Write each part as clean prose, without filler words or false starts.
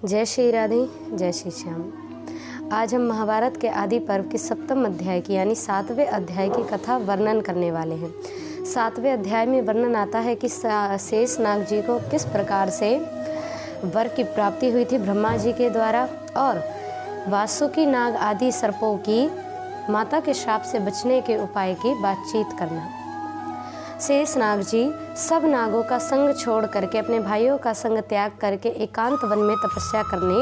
जय श्री राधे, जय श्री श्याम। आज हम महाभारत के आदि पर्व के 7वें अध्याय की यानी 7वें अध्याय की कथा वर्णन करने वाले हैं। 7वें अध्याय में वर्णन आता है कि शेषनाग जी को किस प्रकार से वर की प्राप्ति हुई थी ब्रह्मा जी के द्वारा, और वासुकी नाग आदि सर्पों की माता के श्राप से बचने के उपाय की बातचीत करना। शेषनाग जी सब नागों का संग छोड़ करके अपने भाइयों का संग त्याग करके एकांत वन में तपस्या करने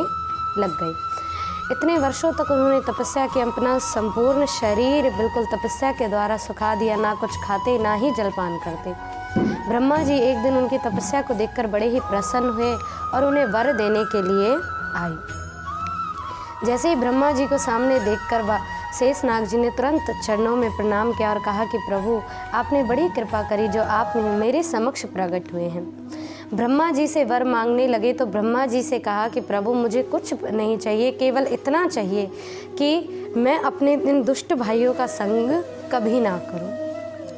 लग गए। इतने वर्षों तक उन्होंने तपस्या की, अपना संपूर्ण शरीर बिल्कुल तपस्या के द्वारा सुखा दिया, ना कुछ खाते ना ही जलपान करते। ब्रह्मा जी एक दिन उनकी तपस्या को देखकर बड़े ही प्रसन्न हुए और उन्हें वर देने के लिए आए। जैसे ही ब्रह्मा जी को सामने देखकर शेषनाग जी ने तुरंत चरणों में प्रणाम किया और कहा कि प्रभु, आपने बड़ी कृपा करी जो आप मेरे समक्ष प्रकट हुए हैं। ब्रह्मा जी से वर मांगने लगे तो ब्रह्मा जी से कहा कि प्रभु, मुझे कुछ नहीं चाहिए, केवल इतना चाहिए कि मैं अपने इन दुष्ट भाइयों का संग कभी ना करूं,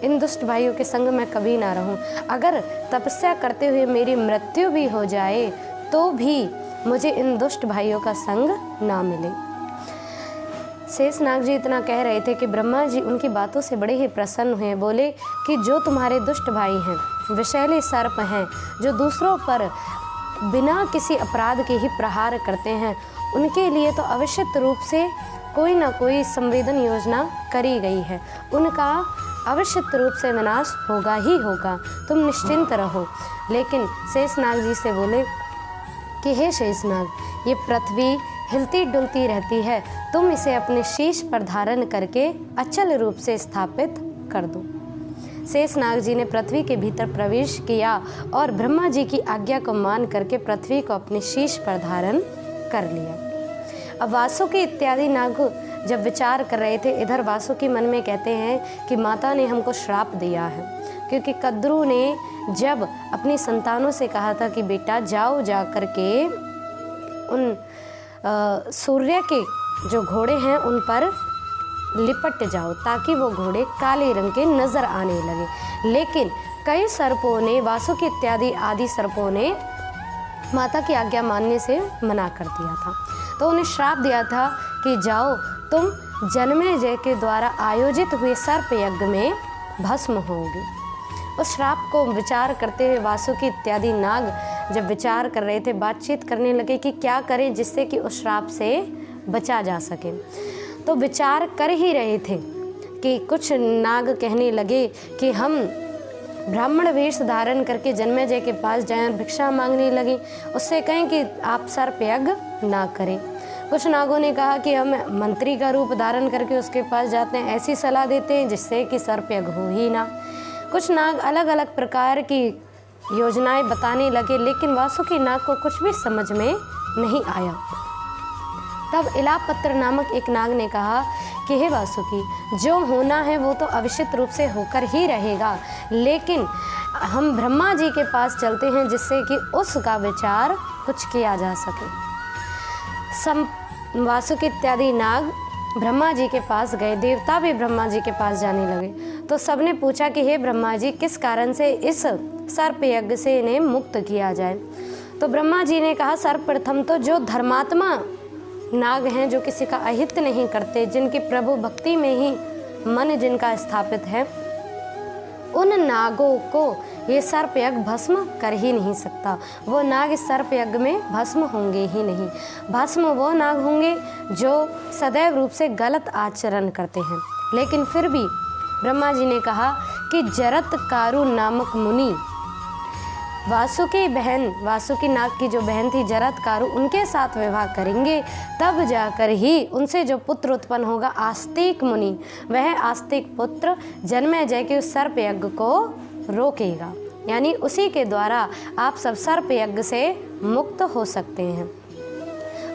इन दुष्ट भाइयों के संग मैं कभी ना रहूं। अगर तपस्या करते हुए मेरी मृत्यु भी हो जाए तो भी मुझे इन दुष्ट भाइयों का संग ना मिले। शेषनाग जी इतना कह रहे थे कि ब्रह्मा जी उनकी बातों से बड़े ही प्रसन्न हुए। बोले कि जो तुम्हारे दुष्ट भाई हैं, विषैले सर्प हैं, जो दूसरों पर बिना किसी अपराध के ही प्रहार करते हैं, उनके लिए तो अवश्यत रूप से कोई ना कोई संवेदन योजना करी गई है, उनका अवश्यत रूप से विनाश होगा ही होगा, तुम निश्चिंत रहो। लेकिन शेषनाग जी से बोले कि हे शेषनाग, ये पृथ्वी हिलती डुलती रहती है, तुम इसे अपने शीश पर धारण करके अचल रूप से स्थापित कर दो। शेषनाग जी ने पृथ्वी के भीतर प्रवेश किया और ब्रह्मा जी की आज्ञा को मान करके पृथ्वी को अपने शीश पर धारण कर लिया। अब वासुकी इत्यादि नाग जब विचार कर रहे थे, इधर वासुकी मन में कहते हैं कि माता ने हमको श्राप दिया है, क्योंकि कद्रू ने जब अपनी संतानों से कहा था कि बेटा जाओ जा करके उन सूर्य के जो घोड़े हैं उन पर लिपट जाओ ताकि वो घोड़े काले रंग के नजर आने लगे, लेकिन कई सर्पों ने, वासुकी इत्यादि आदि सर्पों ने माता की आज्ञा मानने से मना कर दिया था। तो उन्हें श्राप दिया था कि जाओ, तुम जन्मेजय के द्वारा आयोजित हुए सर्प यज्ञ में भस्म होगे। उस श्राप को विचार करते हुए वासुकी इत्यादि नाग जब विचार कर रहे थे, बातचीत करने लगे कि क्या करें जिससे कि उस श्राप से बचा जा सके। तो विचार कर ही रहे थे कि कुछ नाग कहने लगे कि हम ब्राह्मण वेश धारण करके जन्मेजय के पास जाएं और भिक्षा मांगने लगे, उससे कहें कि आप सर्प यज्ञ ना करें। कुछ नागों ने कहा कि हम मंत्री का रूप धारण करके उसके पास जाते हैं, ऐसी सलाह देते हैं जिससे कि सर्प यज्ञ हो ही ना। कुछ नाग अलग अलग प्रकार की योजनाएं बताने लगे, लेकिन वासुकी नाग को कुछ भी समझ में नहीं आया। तब इलापत्र नामक एक नाग ने कहा कि हे वासुकी, जो होना है वो तो अवश्यत रूप से होकर ही रहेगा, लेकिन हम ब्रह्मा जी के पास चलते हैं जिससे कि उसका विचार कुछ किया जा सके। वासुकी इत्यादि नाग ब्रह्मा जी के पास गए, देवता भी ब्रह्मा जी के पास जाने लगे। तो सबने पूछा कि हे ब्रह्मा जी, किस कारण से इस सर्प यज्ञ से इन्हें मुक्त किया जाए। तो ब्रह्मा जी ने कहा, सर्वप्रथम तो जो धर्मात्मा नाग हैं, जो किसी का अहित नहीं करते, जिनकी प्रभु भक्ति में ही मन जिनका स्थापित है, उन नागों को ये सर्प यज्ञ भस्म कर ही नहीं सकता। वो नाग इस सर्प यज्ञ में भस्म होंगे ही नहीं। भस्म वो नाग होंगे जो सदैव रूप से गलत आचरण करते हैं। लेकिन फिर भी ब्रह्मा जी ने कहा कि जरत्कारु नामक मुनि, वासुकी नाग की जो बहन थी जरत्कारु, उनके साथ विवाह करेंगे, तब जाकर ही उनसे जो पुत्र उत्पन्न होगा आस्तिक मुनि, वह आस्तिक पुत्र जन्मेजय के उस सर्प यज्ञ को रोकेगा, यानी उसी के द्वारा आप सब सर्प यज्ञ से मुक्त हो सकते हैं।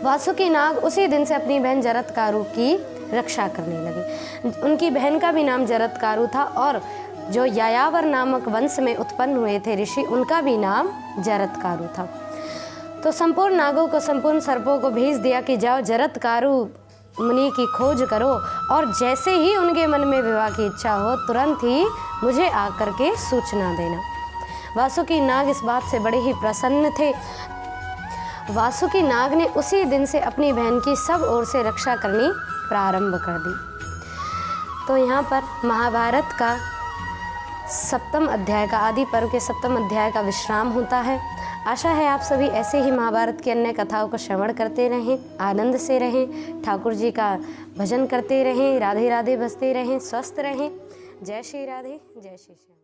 वासुकी नाग उसी दिन से अपनी बहन जरत्कारु की रक्षा करने लगे। उनकी बहन का भी नाम जरत्कारु था और जो यायावर नामक वंश में उत्पन्न हुए थे ऋषि, उनका भी नाम जरत्कारु था। तो संपूर्ण नागों को, संपूर्ण सर्पों को भेज दिया कि जाओ जरत्कारु मुनि की खोज करो और जैसे ही उनके मन में विवाह की इच्छा हो तुरंत ही मुझे आकर के सूचना देना। वासुकी नाग इस बात से बड़े ही प्रसन्न थे वासुकी नाग ने उसी दिन से अपनी बहन की सब ओर से रक्षा करनी प्रारंभ कर दी। तो यहाँ पर महाभारत का सप्तम अध्याय का, आदि पर्व के सप्तम अध्याय का विश्राम होता है। आशा है आप सभी ऐसे ही महाभारत की अन्य कथाओं को श्रवण करते रहें, आनंद से रहें, ठाकुर जी का भजन करते रहें, राधे राधे बजते रहें, स्वस्थ रहें। जय श्री राधे, जय श्री श्याम।